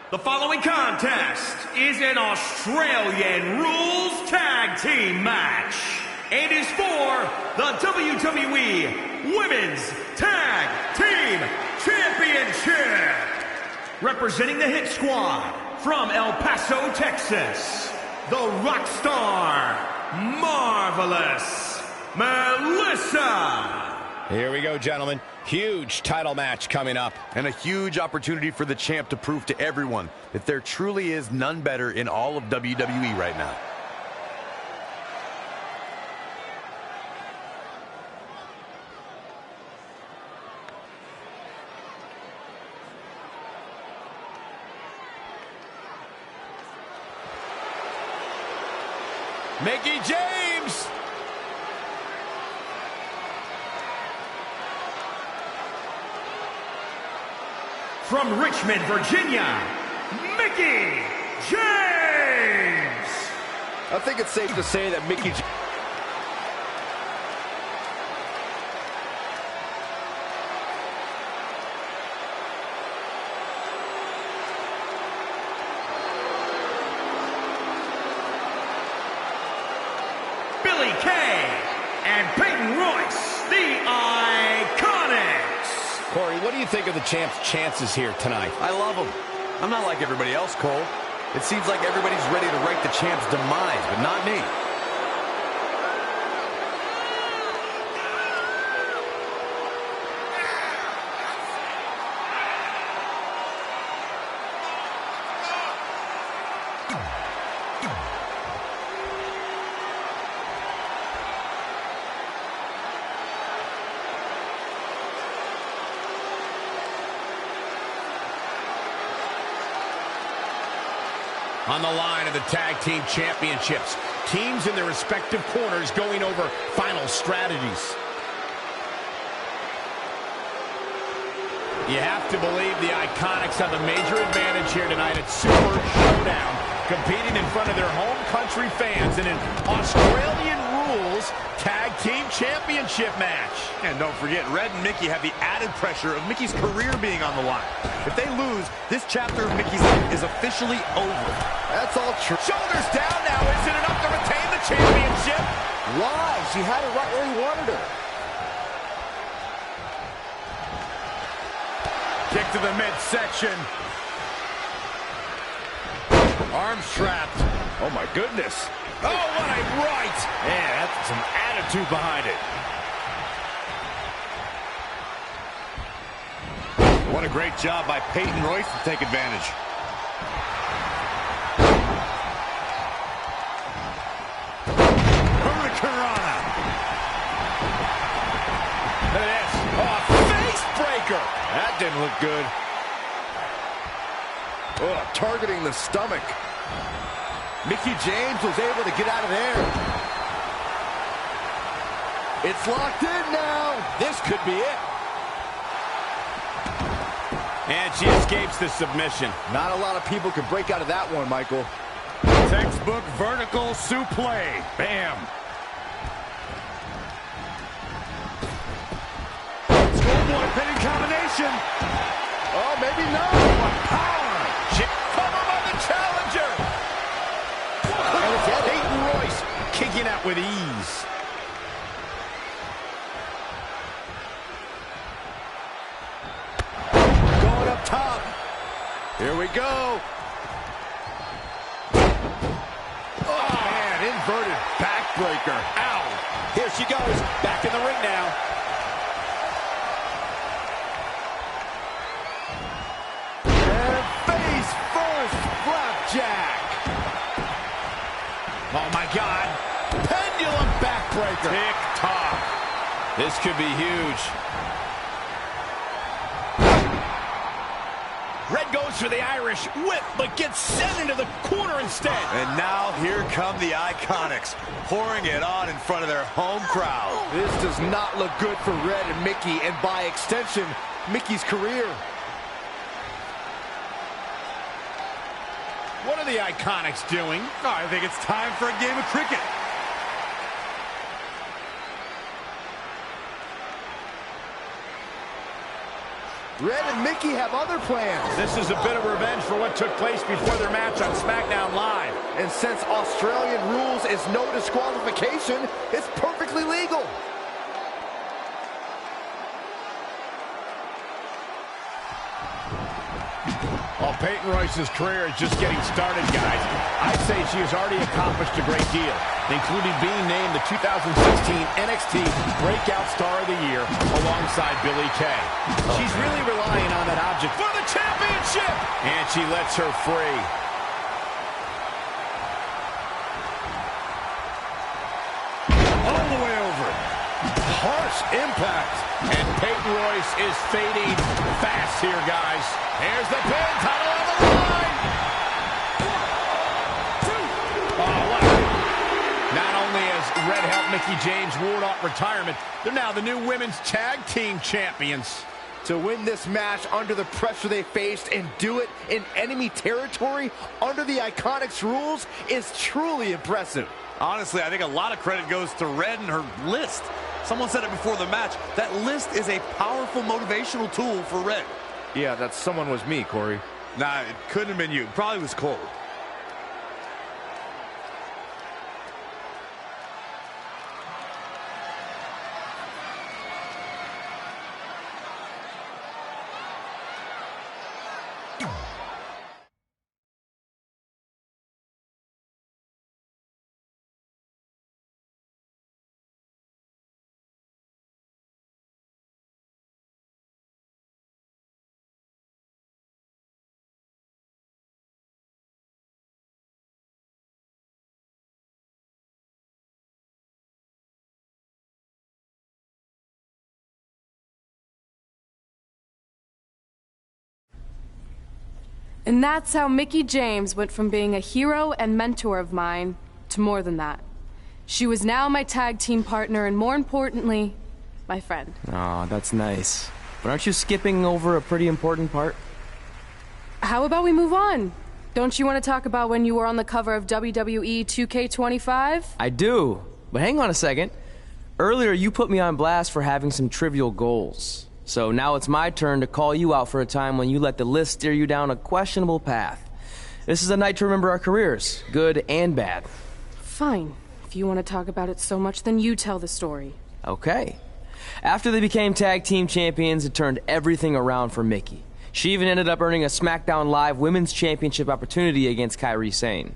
The following contest is an Australian rules tag team match. It is for the WWE Women's Tag Team Championship. Representing the Hit Squad from El Paso, Texas, the Rockstar Marvelous Melissa. Here we go, gentlemen. Huge title match coming up. And a huge opportunity for the champ to prove to everyone that there truly is none better in all of WWE right now. Mickie James! From Richmond, Virginia, Mickie James! I think it's safe to say that Mickie James... Billy Kay and Peyton Royce, the Iconics. Corey, what do you think of the champ's chances here tonight? I love him. I'm not like everybody else, Cole. It seems like everybody's ready to write the champ's demise, but not me. On the line of the Tag Team Championships, teams in their respective corners going over final strategies. You have to believe the Iconics have a major advantage here tonight at Super Showdown, competing in front of their home country fans in an Australian Rules Tag Team Championship match. And don't forget, Red and Mickie have the added pressure of Mickie's career being on the line. If they lose, this chapter of Mickie's life is officially over. That's all true. Shoulders down now. Is it enough to retain the championship? Why? She had it right where he wanted her. Kick to the midsection. Arms trapped. Oh, my goodness. Oh, what a right. Man, that's some attitude behind it. What a great job by Peyton Royce to take advantage. Hurricanrana. Look at this. Oh, face breaker. That didn't look good. Oh, targeting the stomach. Mickie James was able to get out of there. It's locked in now. This could be it. And she escapes the submission. Not a lot of people can break out of that one, Michael. Textbook vertical suplex. Bam. Schoolboy pinning combination. Oh, maybe not. What power. Cover by the challenger. And it's Peyton Royce kicking out with ease. Going up top. Here we go. Oh, man, inverted backbreaker. Ow. Here she goes. Back in the ring now. And face first, flapjack. Oh, my God. Pendulum backbreaker. Tick-tock. This could be huge. Red goes for the Irish whip, but gets sent into the corner instead. And now here come the Iconics, pouring it on in front of their home crowd. This does not look good for Red and Mickie, and by extension, Mickie's career. What are the Iconics doing? Oh, I think it's time for a game of cricket. Red and Mickey have other plans. This is a bit of revenge for what took place before their match on SmackDown Live. And since Australian rules is no disqualification, it's perfectly legal. Well, Peyton Royce's career is just getting started, guys. I'd say she has already accomplished a great deal, including being named the 2016 NXT Breakout Star of the Year alongside Billie Kay. She's really relying on that object for the championship, and she lets her free. All the way over. Harsh impact. And Peyton Royce is fading fast here, guys. Here's the pin, title on the line. Oh, what? Not only has Red helped Mickie James ward off retirement, they're now the new women's tag team champions. To win this match under the pressure they faced and do it in enemy territory under the Iconics rules is truly impressive. Honestly, I think a lot of credit goes to Red and her list. Someone said it before the match. That list is a powerful motivational tool for Red. Yeah, that someone was me, Corey. Nah, it couldn't have been you. Probably was Cole. And that's how Mickie James went from being a hero and mentor of mine to more than that. She was now my tag team partner and, more importantly, my friend. Aw, that's nice. But aren't you skipping over a pretty important part? How about we move on? Don't you want to talk about when you were on the cover of WWE 2K25? I do. But hang on a second. Earlier, you put me on blast for having some trivial goals. So now it's my turn to call you out for a time when you let the list steer you down a questionable path. This is a night to remember our careers, good and bad. Fine. If you want to talk about it so much, then you tell the story. Okay. After they became tag team champions, it turned everything around for Mickie. She even ended up earning a SmackDown Live Women's Championship opportunity against Kairi Sane.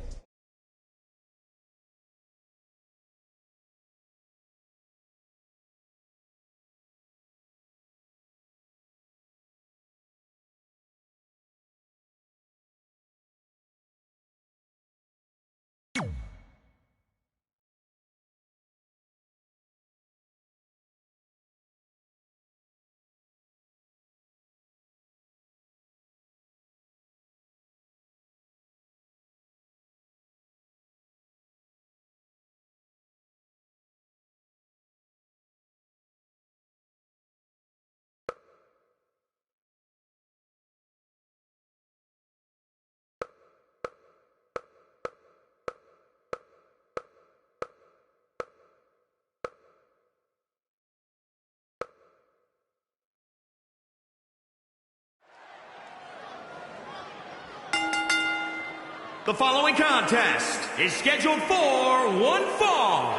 The following contest is scheduled for one fall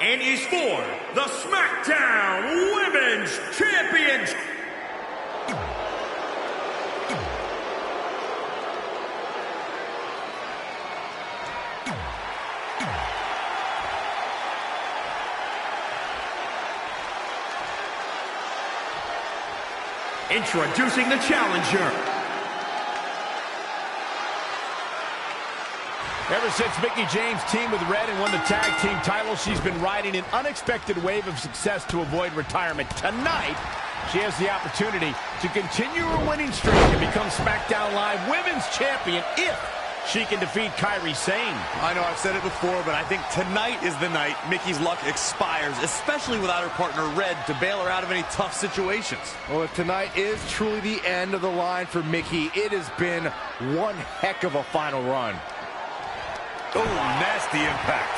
and is for the SmackDown Women's Championship. Introducing the challenger. Ever since Mickie James teamed with Red and won the tag team title, she's been riding an unexpected wave of success to avoid retirement. Tonight, she has the opportunity to continue her winning streak and become SmackDown Live Women's Champion if she can defeat Kairi Sane. I know I've said it before, but I think tonight is the night Mickie's luck expires, especially without her partner Red to bail her out of any tough situations. Well, if tonight is truly the end of the line for Mickie, it has been one heck of a final run. Oh, nasty impact.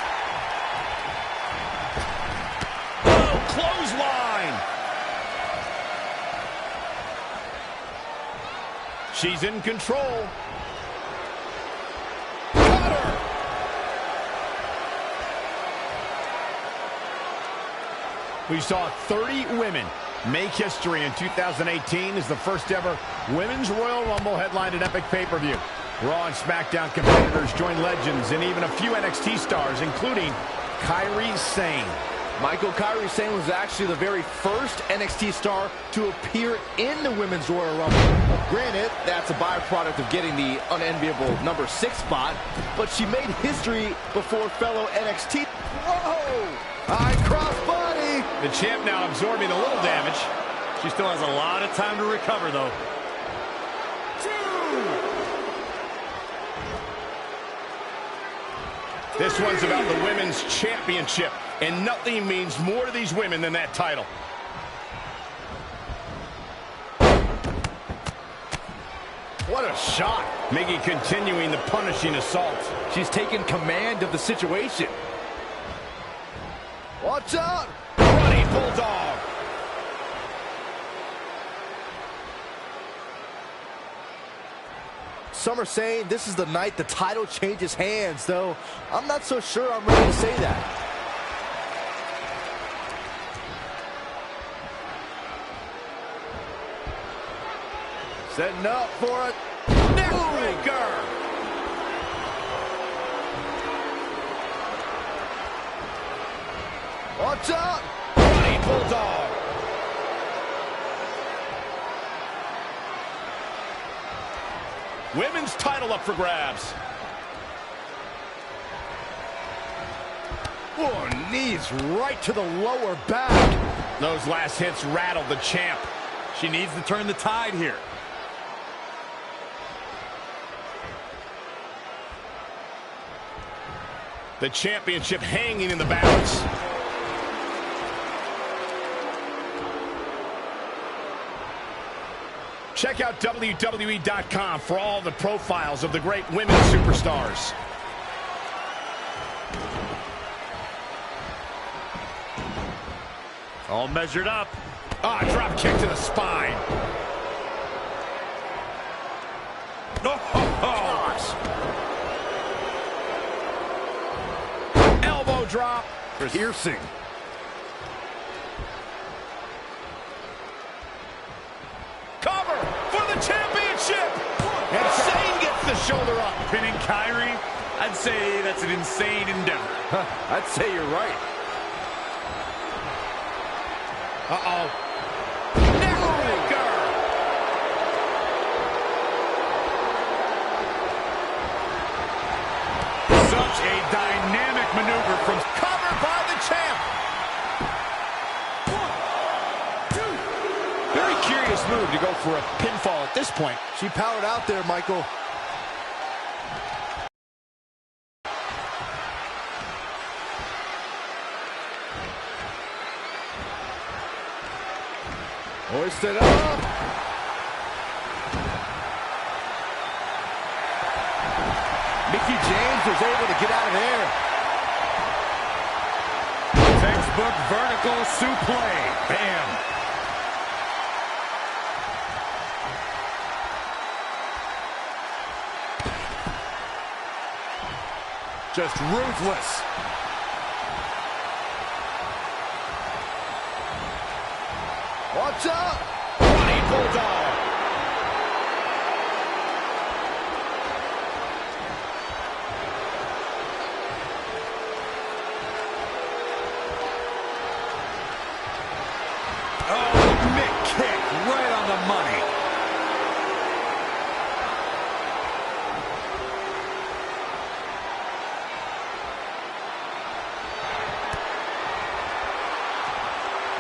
Oh, clothesline. She's in control. Got her! We saw 30 women make history in 2018 as the first ever Women's Royal Rumble headlined an epic pay-per-view. Raw and SmackDown competitors joined legends and even a few NXT stars, including Kairi Sane. Michael, Kairi Sane was actually the very first NXT star to appear in the Women's Royal Rumble. Granted, that's a byproduct of getting the unenviable number 6 spot, but she made history before fellow NXT. Whoa! High cross body! The champ now absorbing a little damage. She still has a lot of time to recover, though. This one's about the Women's Championship, and nothing means more to these women than that title. What a shot! Mickie continuing the punishing assault. She's taken command of the situation. Watch out! Running Bulldog. Some are saying this is the night the title changes hands, though I'm not so sure I'm ready to say that. Setting up for a neckbreaker. Watch out! Running Bulldog. Women's title up for grabs. Oh, knees right to the lower back. Those last hits rattled the champ. She needs to turn the tide here. The championship hanging in the balance. Check out WWE.com for all the profiles of the great women's superstars. All measured up. Ah, drop kick to the spine. Oh, gosh. Elbow drop. Piercing. Cover for the championship. And Sane gets the shoulder up. pinning Kairi. I'd say that's an insane endeavor. I'd say you're right. Uh-oh. Neckbreaker. Such a dynamic maneuver from Covered by the champ. very curious move to go for a pinfall at this point. She powered out there, Michael. Hoisted up. Mickie James was able to get out of there. Textbook vertical suplex. Bam. Just ruthless. Watch out! Running Bulldog. Oh, Mick kick right on the money.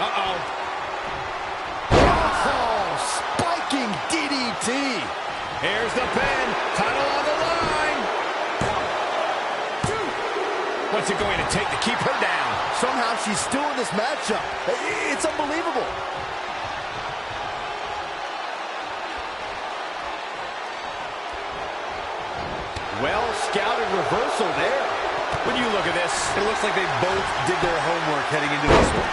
Uh-oh. Spiking DDT. Here's the pin. Title on the line. 1, 2. What's it going to take to keep her down? Somehow she's still in this matchup. It's unbelievable. Well scouted reversal there. When you look at this, It looks like they both did their homework heading into this one.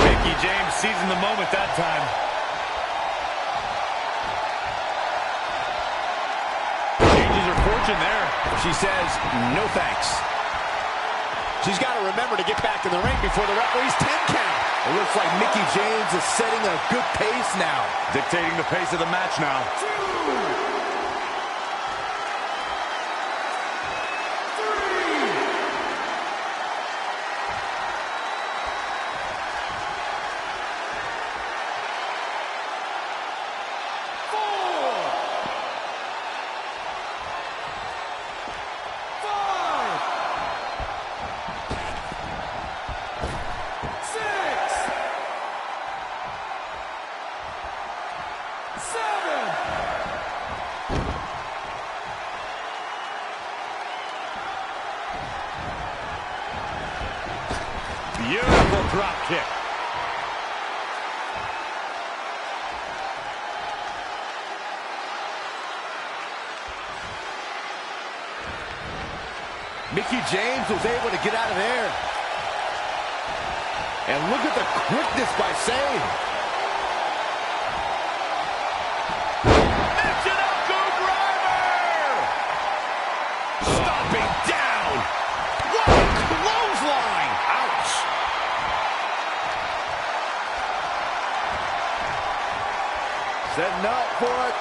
Mickie Mickie James seizing the moment that time. Changes her fortune there. She says, no thanks. She's got to remember to get back in the ring before the referee's 10 count. It looks like Mickie James is setting a good pace now. Dictating the pace of the match now. 4. Beautiful drop kick. Mickie James was able to get out of there. And look at the quickness by Sane. Michinoku driver! Stomping down. What a clothesline! Ouch! Setting up for it.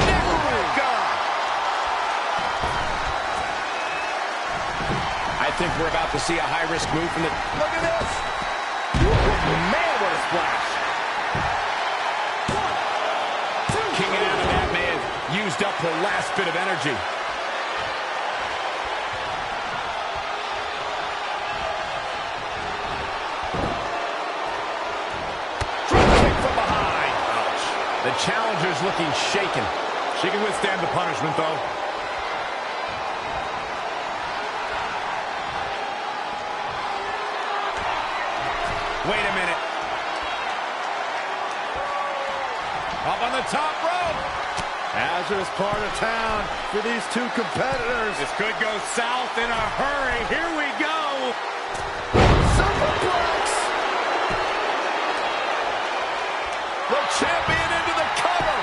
Neckbreaker! I think we're about to see a high-risk move from the... Look at this. Man, what a splash. 1, 2. Kicking out of that may have used up her last bit of energy. Drop kick from behind. Ouch. The challenger's looking shaken. She can withstand the punishment, though. Wait a minute. Up on the top rope. Hazardous part of town for these two competitors. This could go south in a hurry. Here we go. Superplex. The champion into the cover.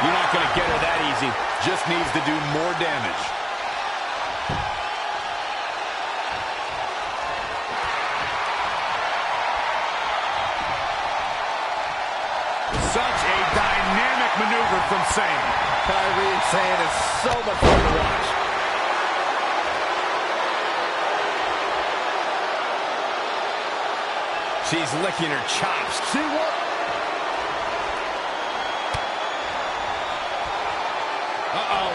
You're not going to get her that easy. Just needs to do more damage. Such a dynamic maneuver from Sane. Kyrie Sane is so much fun to watch. She's licking her chops. She won. Uh-oh.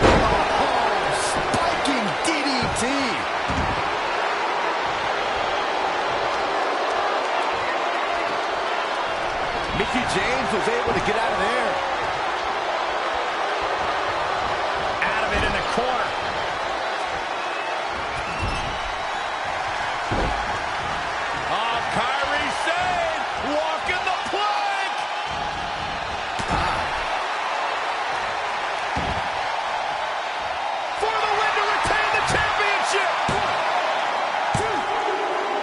Oh, spiking DDT. Mickie James was able to get out of there. Out of it in the corner. Oh, Kyrie Sane walking the plank. For the win to retain the championship. 1,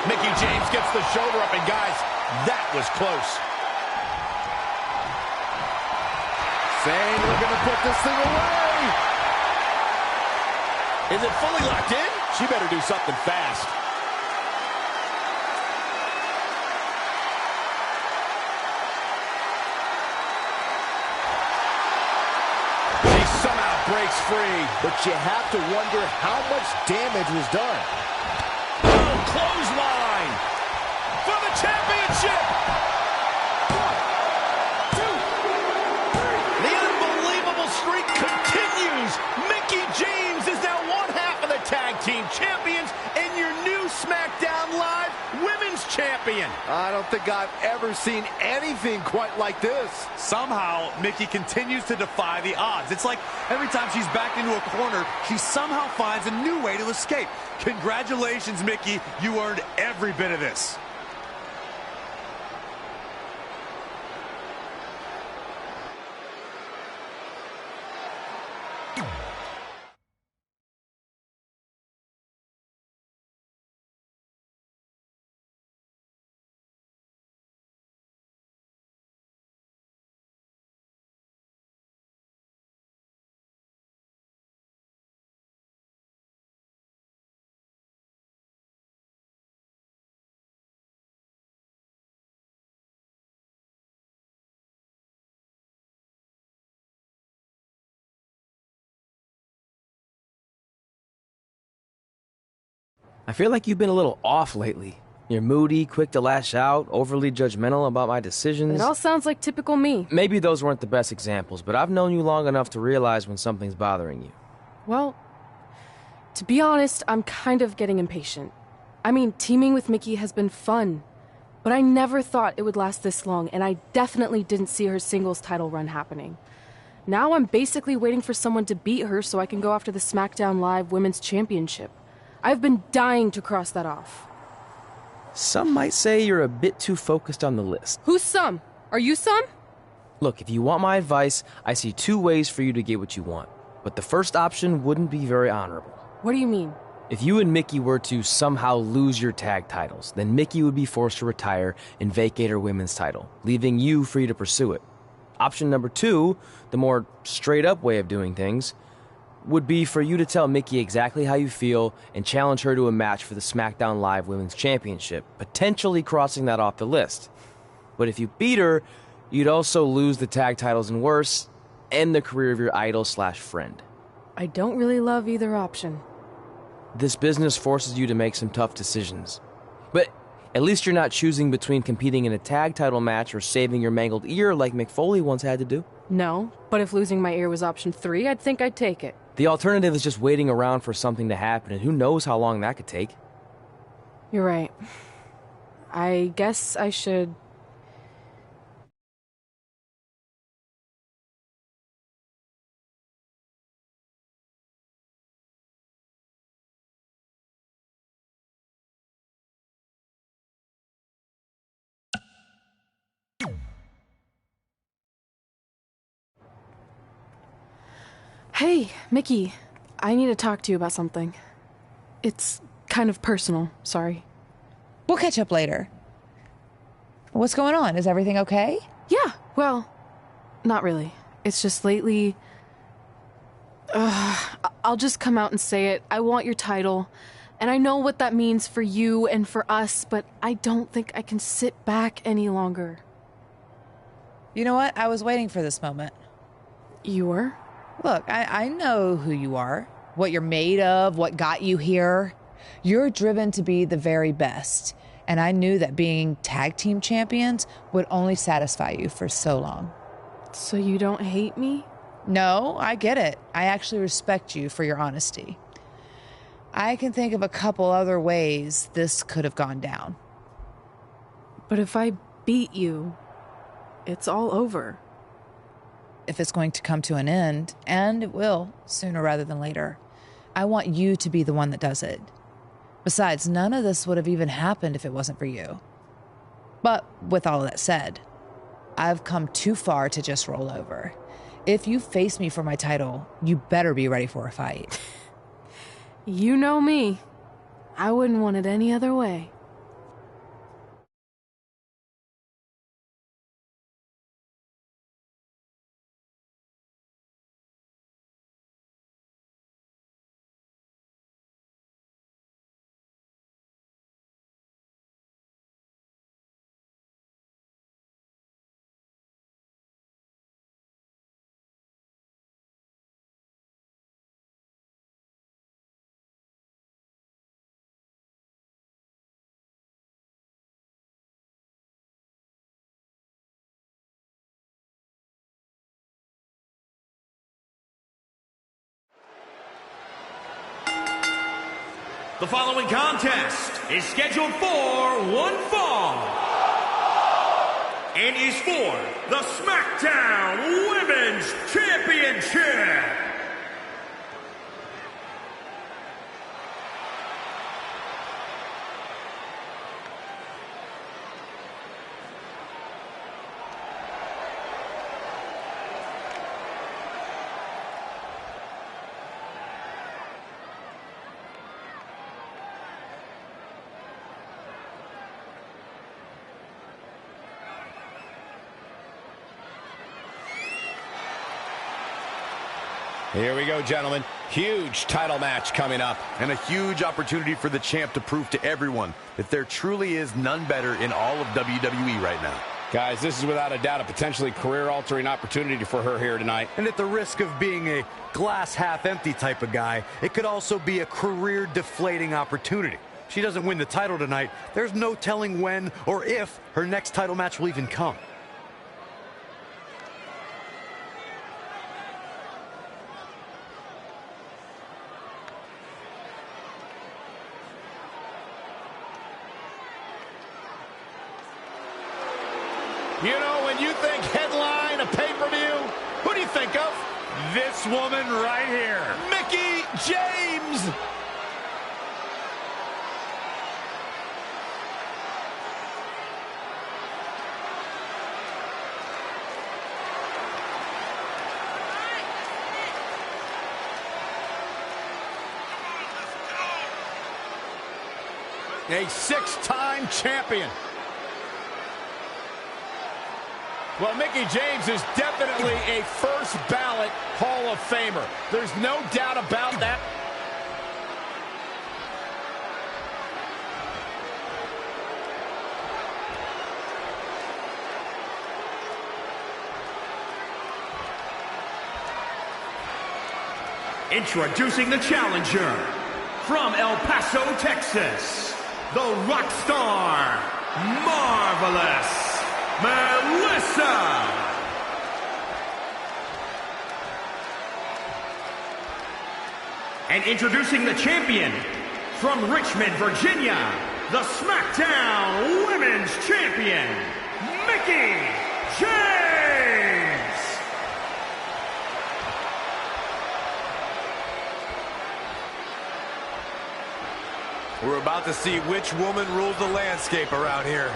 2. Mickie James gets the shoulder up, and guys, that was close. Sane looking to put this thing away. Is it fully locked in? She better do something fast. She somehow breaks free. But you have to wonder how much damage was done. Oh, clothesline for the championship. 1, 2, 3. The unbelievable streak continues. Mickie James is now one half of the tag team champions and your new SmackDown Live Women's Champion. I don't think I've ever seen anything quite like this. Somehow, Mickie continues to defy the odds. It's like every time she's backed into a corner, she somehow finds a new way to escape. Congratulations, Mickie. You earned every bit of this. I feel like you've been a little off lately. You're moody, quick to lash out, overly judgmental about my decisions. It all sounds like typical me. Maybe those weren't the best examples, but I've known you long enough to realize when something's bothering you. Well, to be honest, I'm kind of getting impatient. I mean, teaming with Mickey has been fun, but I never thought it would last this long, and I definitely didn't see her singles title run happening. Now I'm basically waiting for someone to beat her so I can go after the SmackDown Live Women's Championship. I've been dying to cross that off. Some might say you're a bit too focused on the list. Who's some? Are you some? Look, if you want my advice, I see two ways for you to get what you want. But the first option wouldn't be very honorable. What do you mean? If you and Mickey were to somehow lose your tag titles, then Mickey would be forced to retire and vacate her women's title, leaving you free to pursue it. Option number two, the more straight-up way of doing things, would be for you to tell Mickey exactly how you feel and challenge her to a match for the SmackDown Live Women's Championship, potentially crossing that off the list. But if you beat her, you'd also lose the tag titles and worse, end the career of your idol/friend. I don't really love either option. This business forces you to make some tough decisions. But at least you're not choosing between competing in a tag title match or saving your mangled ear like Mick Foley once had to do. No, but if losing my ear was option 3, I'd think I'd take it. The alternative is just waiting around for something to happen, and who knows how long that could take. You're right. I guess I should... Hey, Mickey. I need to talk to you about something. It's kind of personal, sorry. We'll catch up later. What's going on? Is everything okay? Yeah, well, not really. It's just lately... I'll just come out and say it. I want your title. And I know what that means for you and for us, but I don't think I can sit back any longer. You know what? I was waiting for this moment. You were? Look, I know who you are, what you're made of, what got you here. You're driven to be the very best, and I knew that being tag team champions would only satisfy you for so long. So you don't hate me? No, I get it. I actually respect you for your honesty. I can think of a couple other ways this could have gone down. But if I beat you, it's all over. If it's going to come to an end, and it will, sooner rather than later, I want you to be the one that does it. Besides, none of this would have even happened if it wasn't for you. But with all of that said, I've come too far to just roll over. If you face me for my title, you better be ready for a fight. You know me. I wouldn't want it any other way. The following contest is scheduled for one fall and is for the SmackDown Women's Championship. Here we go, gentlemen. Huge title match coming up. And a huge opportunity for the champ to prove to everyone that there truly is none better in all of WWE right now. Guys, this is without a doubt a potentially career-altering opportunity for her here tonight. And at the risk of being a glass half empty type of guy, it could also be a career-deflating opportunity. she doesn't win the title tonight, there's no telling when or if her next title match will even come. You know, when you think headline, a pay-per-view, who do you think of? This woman right here. Mickie James! A six-time champion. Well, Mickie James is definitely a first ballot Hall of Famer. There's no doubt about that. Introducing the challenger from El Paso, Texas, the rock star, Marvelous Melissa. And introducing the champion from Richmond, Virginia, the SmackDown Women's Champion, Mickie James. We're about to see which woman rules the landscape around here.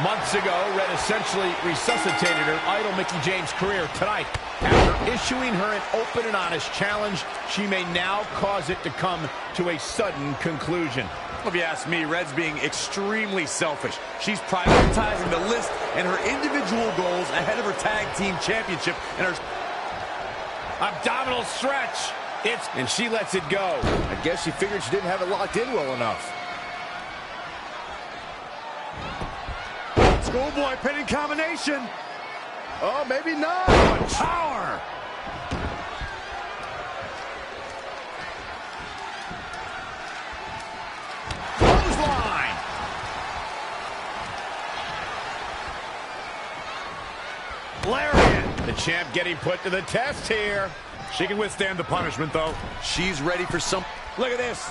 Months ago, Red essentially resuscitated her idol Mickie James' career. Tonight, after issuing her an open and honest challenge, she may now cause it to come to a sudden conclusion. If you ask me, Red's being extremely selfish. She's prioritizing the list and her individual goals ahead of her tag team championship and her abdominal stretch. And she lets it go. I guess she figured she didn't have it locked in well enough. schoolboy pinning combination. Oh, maybe not. Power. Clothesline. Lariat. The champ getting put to the test here. She can withstand the punishment, though. She's ready for some... Look at this.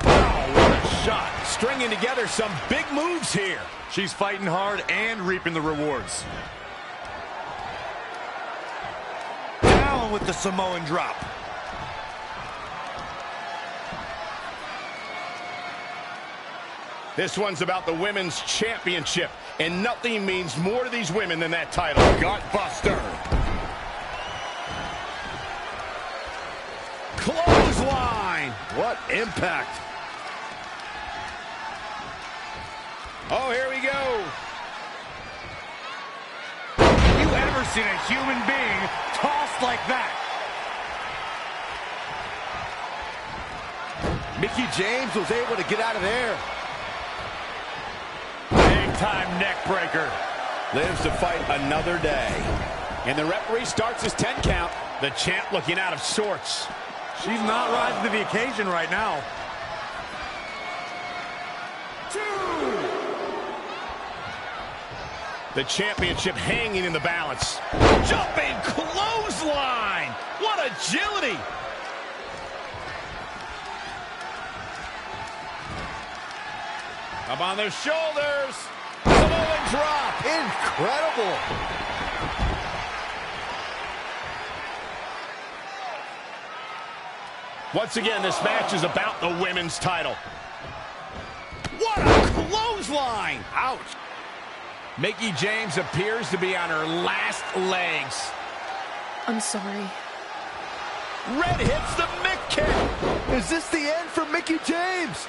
Oh, what a shot. Stringing together some big moves here. She's fighting hard and reaping the rewards. Down with the Samoan drop. This one's about the women's championship, and nothing means more to these women than that title. Gutbuster. Clothesline. What impact. Oh, here we go. You ever seen a human being tossed like that? Mickie James was able to get out of there. Big-time neck breaker. Lives to fight another day. And the referee starts his 10 count. The champ looking out of sorts. She's not rising to the occasion right now. 2. The championship hanging in the balance. Jumping clothesline. What agility. Up on their shoulders. Samoan drop. Incredible. Once again, this match is about the women's title. What a clothesline. Ouch. Mickie James appears to be on her last legs. I'm sorry. Red hits the Mick kick. Is this the end for Mickie James?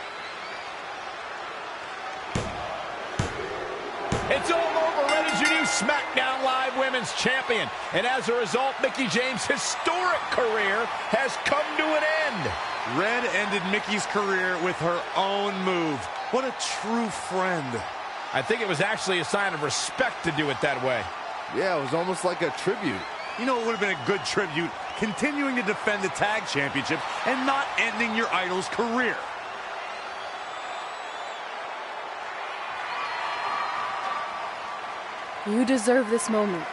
It's all over. Red is your new SmackDown Live Women's Champion. And as a result, Mickie James' historic career has come to an end. Red ended Mickie's career with her own move. What a true friend. I think it was actually a sign of respect to do it that way. Yeah, it was almost like a tribute. You know, it would have been a good tribute, continuing to defend the tag championship and not ending your idol's career. You deserve this moment.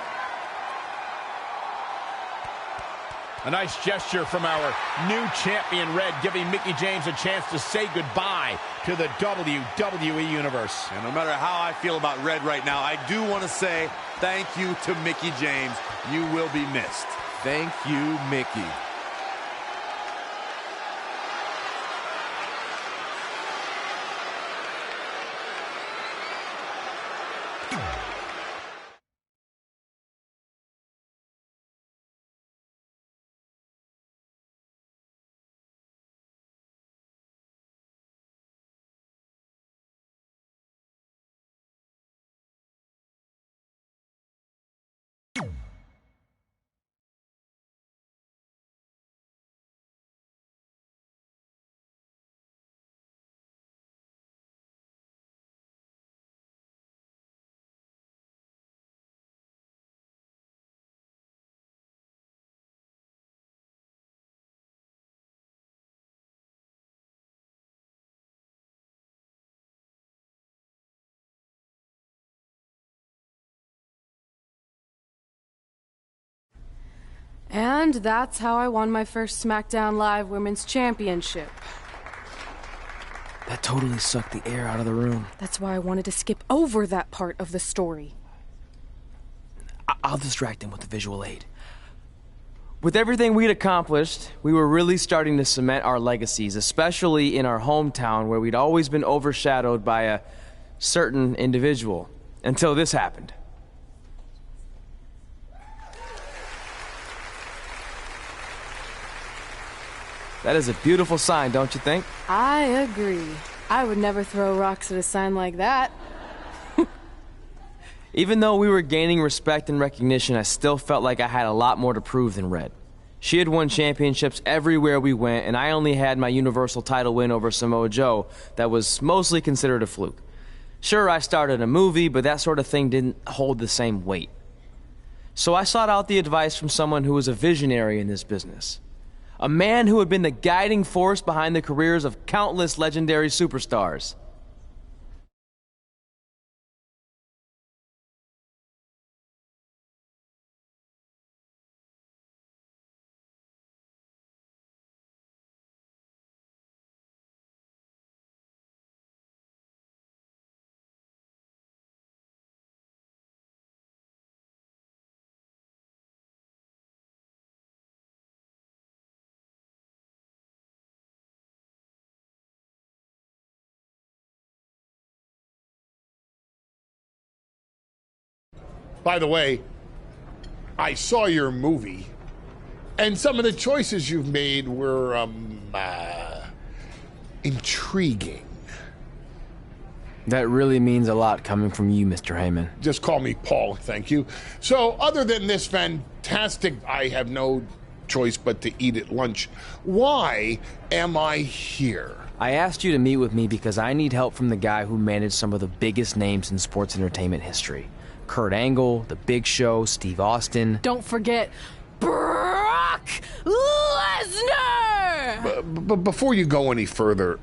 A nice gesture from our new champion, Red, giving Mickie James a chance to say goodbye to the WWE Universe. And no matter how I feel about Red right now, I do want to say thank you to Mickie James. You will be missed. Thank you, Mickie. And that's how I won my first SmackDown Live Women's Championship. That totally sucked the air out of the room. That's why I wanted to skip over that part of the story. I'll distract him with the visual aid. With everything we'd accomplished, we were really starting to cement our legacies, especially in our hometown where we'd always been overshadowed by a certain individual, until this happened. That is a beautiful sign, don't you think? I agree. I would never throw rocks at a sign like that. Even though we were gaining respect and recognition, I still felt like I had a lot more to prove than Red. She had won championships everywhere we went, and I only had my Universal title win over Samoa Joe that was mostly considered a fluke. Sure, I started a movie, but that sort of thing didn't hold the same weight. So I sought out the advice from someone who was a visionary in this business. A man who had been the guiding force behind the careers of countless legendary superstars. By the way, I saw your movie, and some of the choices you've made were, intriguing. That really means a lot coming from you, Mr. Heyman. Just call me Paul, thank you. So, other than this fantastic, I have no choice but to eat at lunch, why am I here? I asked you to meet with me because I need help from the guy who managed some of the biggest names in sports entertainment history. Kurt Angle, The Big Show, Steve Austin. Don't forget Brock Lesnar! But before you go any further,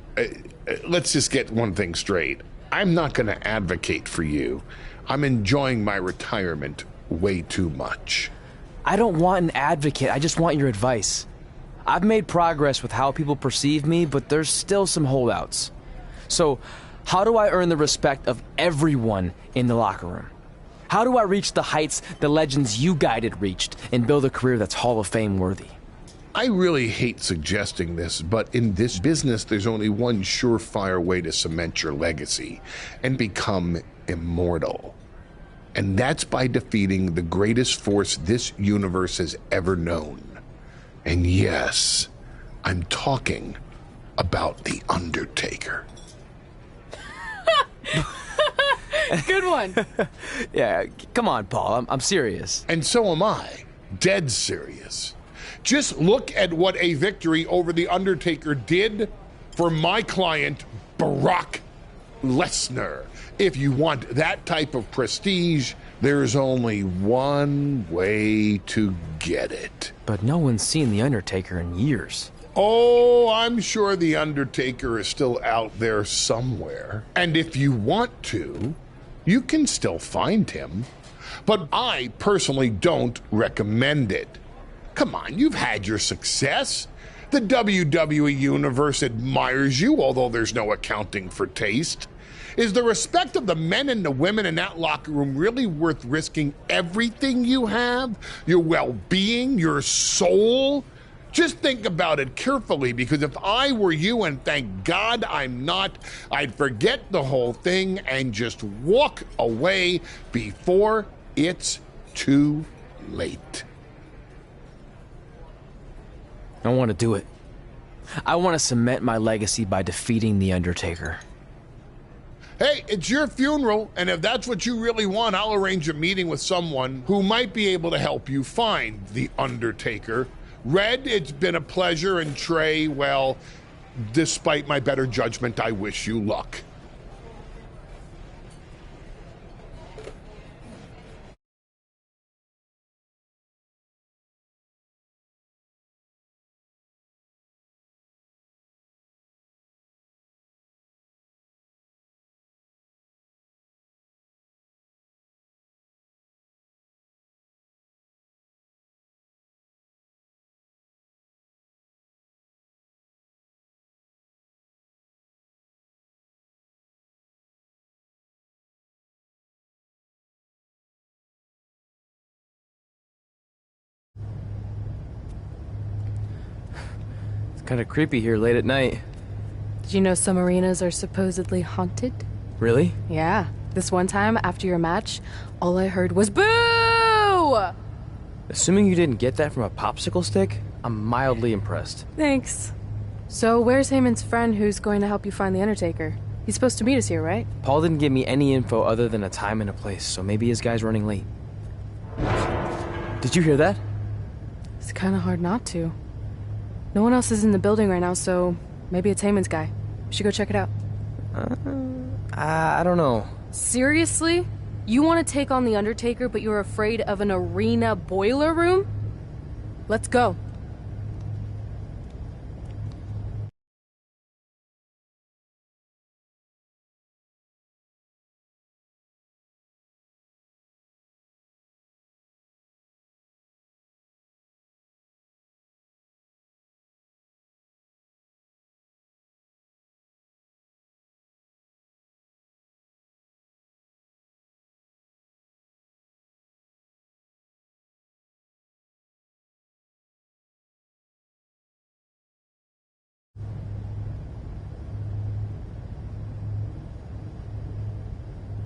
let's just get one thing straight. I'm not going to advocate for you. I'm enjoying my retirement way too much. I don't want an advocate, I just want your advice. I've made progress with how people perceive me, but there's still some holdouts. So, how do I earn the respect of everyone in the locker room? How do I reach the heights the legends you guided reached and build a career that's Hall of Fame worthy? I really hate suggesting this, but in this business, there's only one surefire way to cement your legacy and become immortal. And that's by defeating the greatest force this universe has ever known. And yes, I'm talking about The Undertaker. Good one. Yeah, come on, Paul, I'm serious. And so am I. Dead serious. Just look at what a victory over The Undertaker did for my client, Brock Lesnar. If you want that type of prestige, There's only one way to get it. But no one's seen The Undertaker in years. Oh, I'm sure The Undertaker is still out there somewhere. And if you want to, you can still find him. But I personally don't recommend it. Come on, you've had your success. The WWE Universe admires you, although there's no accounting for taste. Is the respect of the men and the women in that locker room really worth risking everything you have? Your well-being, your soul? Just think about it carefully, because if I were you, and thank God I'm not, I'd forget the whole thing and just walk away before it's too late. I don't want to do it. I want to cement my legacy by defeating The Undertaker. Hey, it's your funeral, and if that's what you really want, I'll arrange a meeting with someone who might be able to help you find The Undertaker. Red, it's been a pleasure, and Trey, well, despite my better judgment, I wish you luck. Kind of creepy here late at night. Did you know some arenas are supposedly haunted? Really? Yeah. This one time, after your match, all I heard was boo! Assuming you didn't get that from a popsicle stick, I'm mildly impressed. Thanks. So where's Heyman's friend who's going to help you find The Undertaker? He's supposed to meet us here, right? Paul didn't give me any info other than a time and a place, so maybe his guy's running late. Did you hear that? It's kind of hard not to. No one else is in the building right now, so maybe it's Heyman's guy. We should go check it out. I don't know. Seriously? You want to take on The Undertaker, but you're afraid of an arena boiler room? Let's go.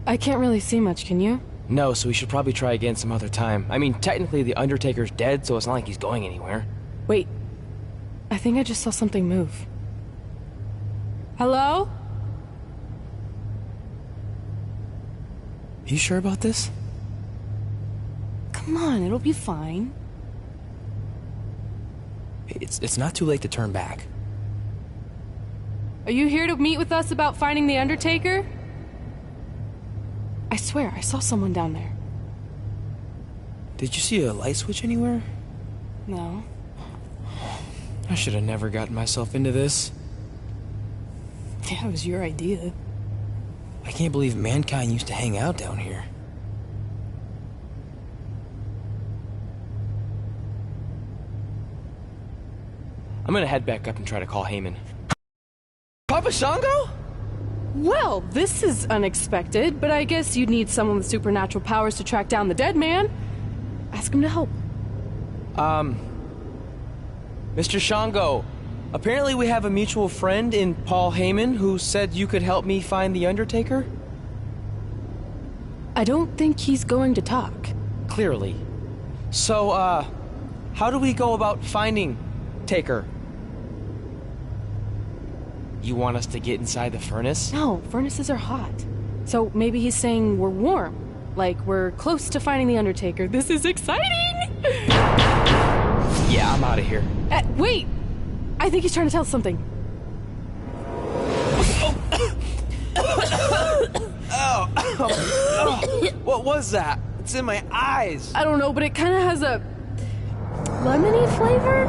I can't really see much, can you? No, so we should probably try again some other time. I mean, technically The Undertaker's dead, so it's not like he's going anywhere. Wait. I think I just saw something move. Hello? You sure about this? Come on, it'll be fine. It's not too late to turn back. Are you here to meet with us about finding The Undertaker? I swear, I saw someone down there. Did you see a light switch anywhere? No. I should have never gotten myself into this. Yeah, it was your idea. I can't believe mankind used to hang out down here. I'm gonna head back up and try to call Heyman. Papa Shango? Well, this is unexpected, but I guess you'd need someone with supernatural powers to track down the dead man. Ask him to help. Mr. Shango, apparently we have a mutual friend in Paul Heyman who said you could help me find The Undertaker? I don't think he's going to talk. Clearly. So, how do we go about finding Taker? You want us to get inside the furnace? No, furnaces are hot. So maybe he's saying we're warm. Like we're close to finding The Undertaker. This is exciting! Yeah, I'm out of here. Wait! I think he's trying to tell us something. What was that? It's in my eyes. I don't know, but it kind of has a lemony flavor.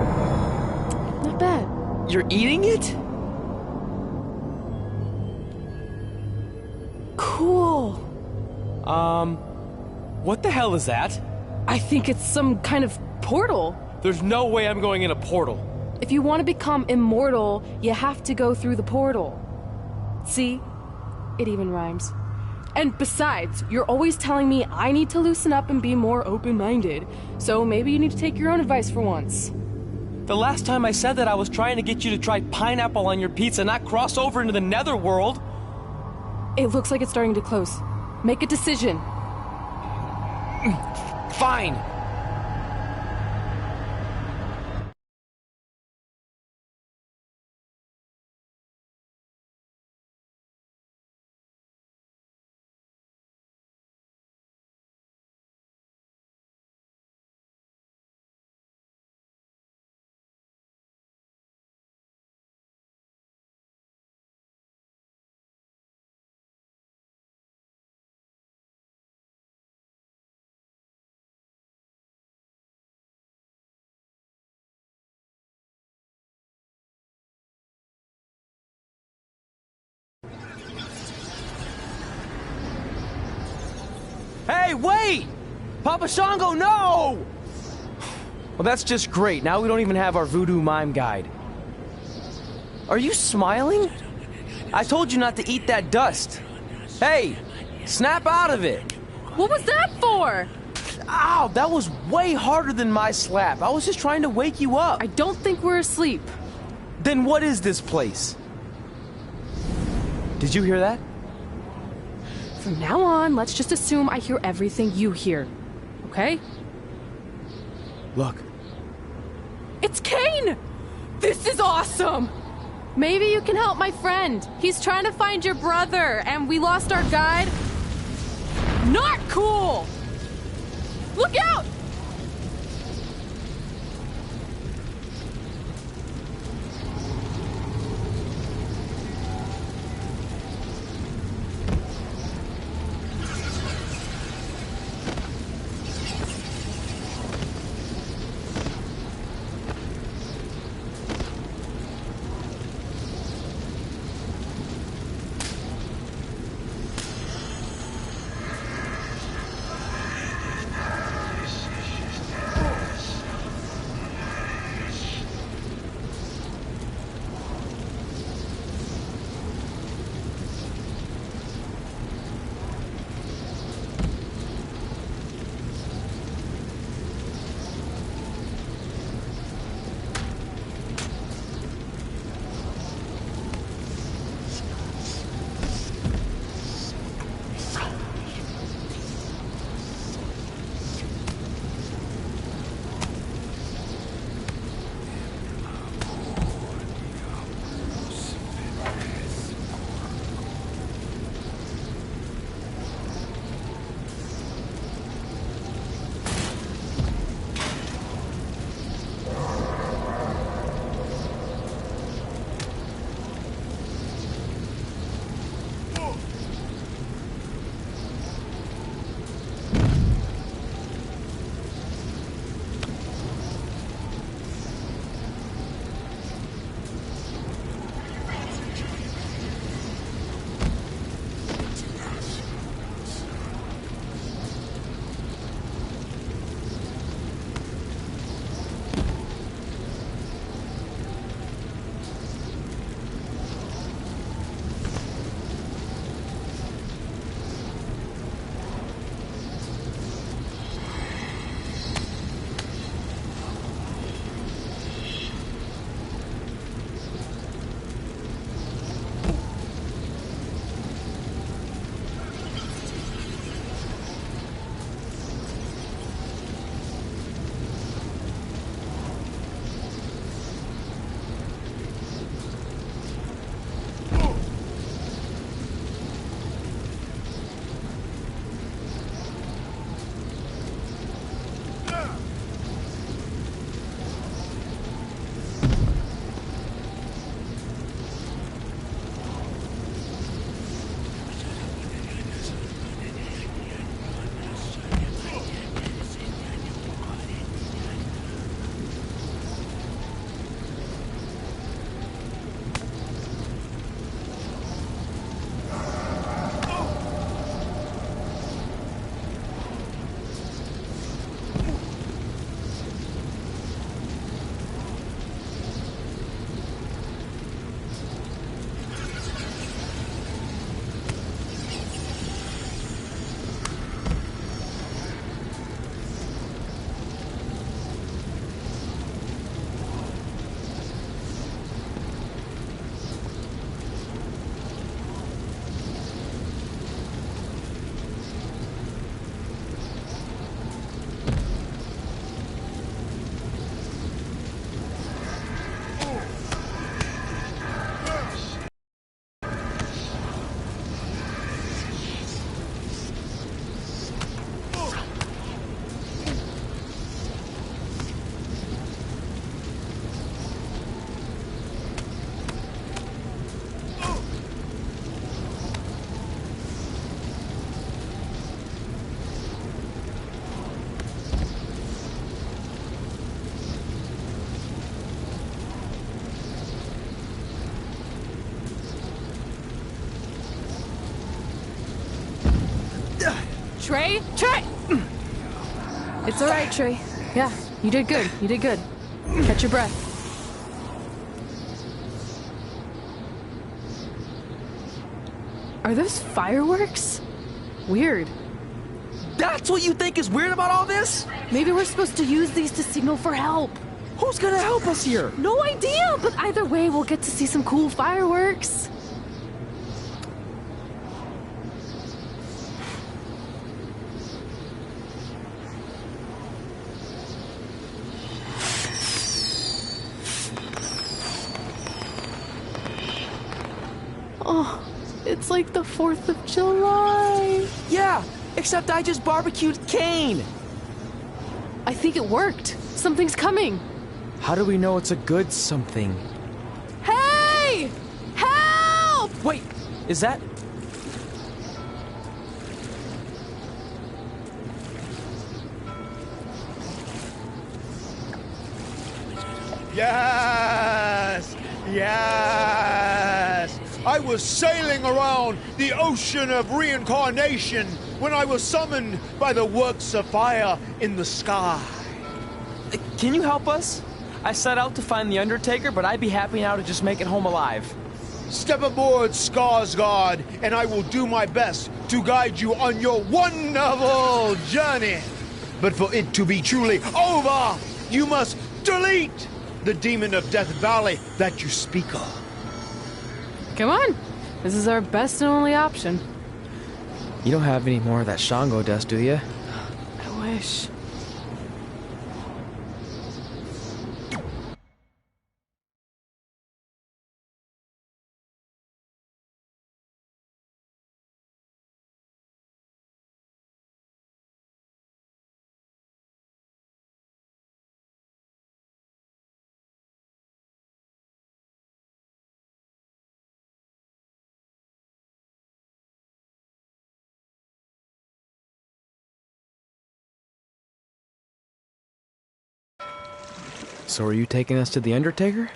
Not bad. You're eating it? Cool. What the hell is that? I think it's some kind of portal. There's no way I'm going in a portal. If you want to become immortal, you have to go through the portal. See? It even rhymes. And besides, you're always telling me I need to loosen up and be more open-minded. So maybe you need to take your own advice for once. The last time I said that, I was trying to get you to try pineapple on your pizza, not cross over into the netherworld. It looks like it's starting to close. Make a decision. Fine. Hey, wait! Papa Shango, no! Well, that's just great. Now we don't even have our voodoo mime guide. Are you smiling? I told you not to eat that dust. Hey, snap out of it. What was that for? Ow, that was way harder than my slap. I was just trying to wake you up. I don't think we're asleep. Then what is this place? Did you hear that? From now on, let's just assume I hear everything you hear. Okay? Look. It's Kane! This is awesome! Maybe you can help my friend. He's trying to find your brother, and we lost our guide. Not cool! Look out! Trey? Trey! It's all right, Trey. Yeah, you did good. You did good. Catch your breath. Are those fireworks? Weird. That's what you think is weird about all this? Maybe we're supposed to use these to signal for help. Who's gonna help us here? No idea, but either way, we'll get to see some cool fireworks. Oh, it's like the 4th of July. Yeah, except I just barbecued Kane. I think it worked. Something's coming. How do we know it's a good something? Hey! Help! Wait, is that... Yes! Yes! I was sailing around the ocean of reincarnation when I was summoned by the works of fire in the sky. Can you help us? I set out to find the Undertaker, but I'd be happy now to just make it home alive. Step aboard, Skarsgård, and I will do my best to guide you on your wonderful journey. But for it to be truly over, you must delete the demon of Death Valley that you speak of. Come on. This is our best and only option. You don't have any more of that Shango dust, do you? I wish. So are you taking us to the Undertaker?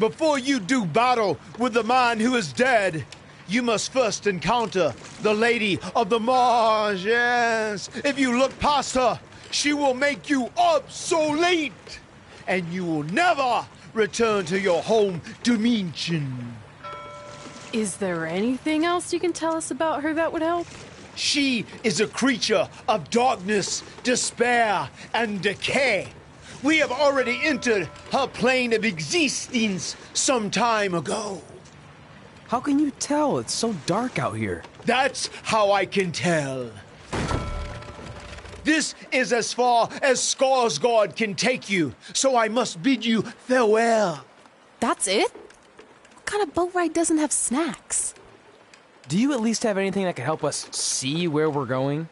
Before you do battle with the man who is dead, you must first encounter the Lady of the Marsh. Yes. If you look past her, she will make you obsolete, and you will never return to your home dimension. Is there anything else you can tell us about her that would help? She is a creature of darkness, despair, and decay. We have already entered her plane of existence some time ago. How can you tell? It's so dark out here. That's how I can tell. This is as far as Skarsgård can take you, so I must bid you farewell. That's it? What kind of boat ride doesn't have snacks? Do you at least have anything that can help us see where we're going?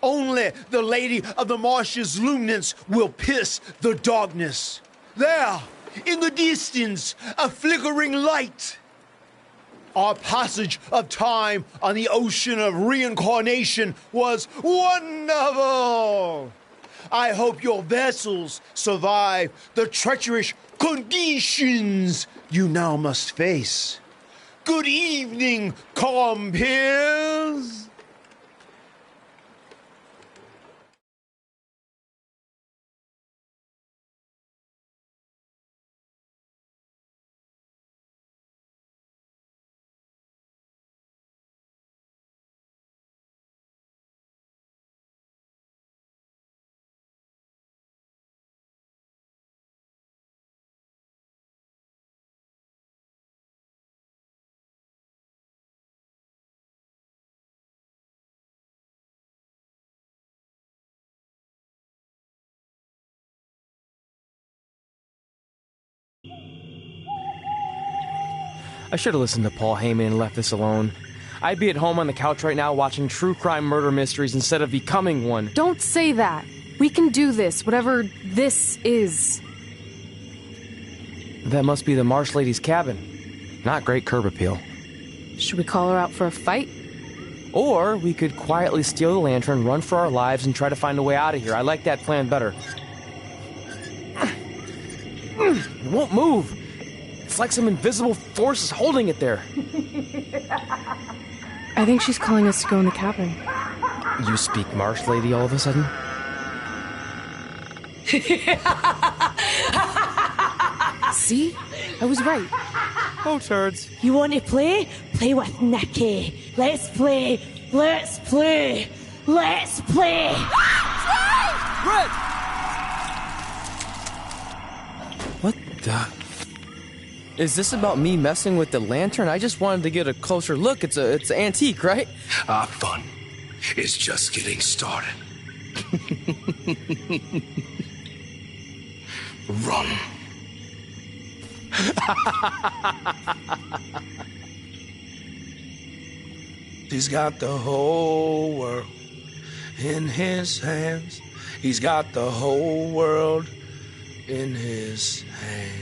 Only the Lady of the Marsh's luminance will pierce the darkness. There, in the distance, a flickering light. Our passage of time on the ocean of reincarnation was wonderful. I hope your vessels survive the treacherous conditions you now must face. Good evening, compeers. I should have listened to Paul Heyman and left this alone. I'd be at home on the couch right now watching true crime murder mysteries instead of becoming one. Don't say that. We can do this, whatever this is. That must be the Marsh Lady's cabin. Not great curb appeal. Should we call her out for a fight? Or we could quietly steal the lantern, run for our lives, and try to find a way out of here. I like that plan better. It won't move. It's like some invisible force is holding it there. I think she's calling us to go in the cabin. You speak Marsh, lady, all of a sudden? See? I was right. Oh, turds. You want to play? Play with Nikki. Let's play. Let's play. Let's play. Red! What the... Is this about me messing with the lantern? I just wanted to get a closer look. It's an antique, right? Our fun is just getting started. Run. He's got the whole world in his hands. He's got the whole world in his hands.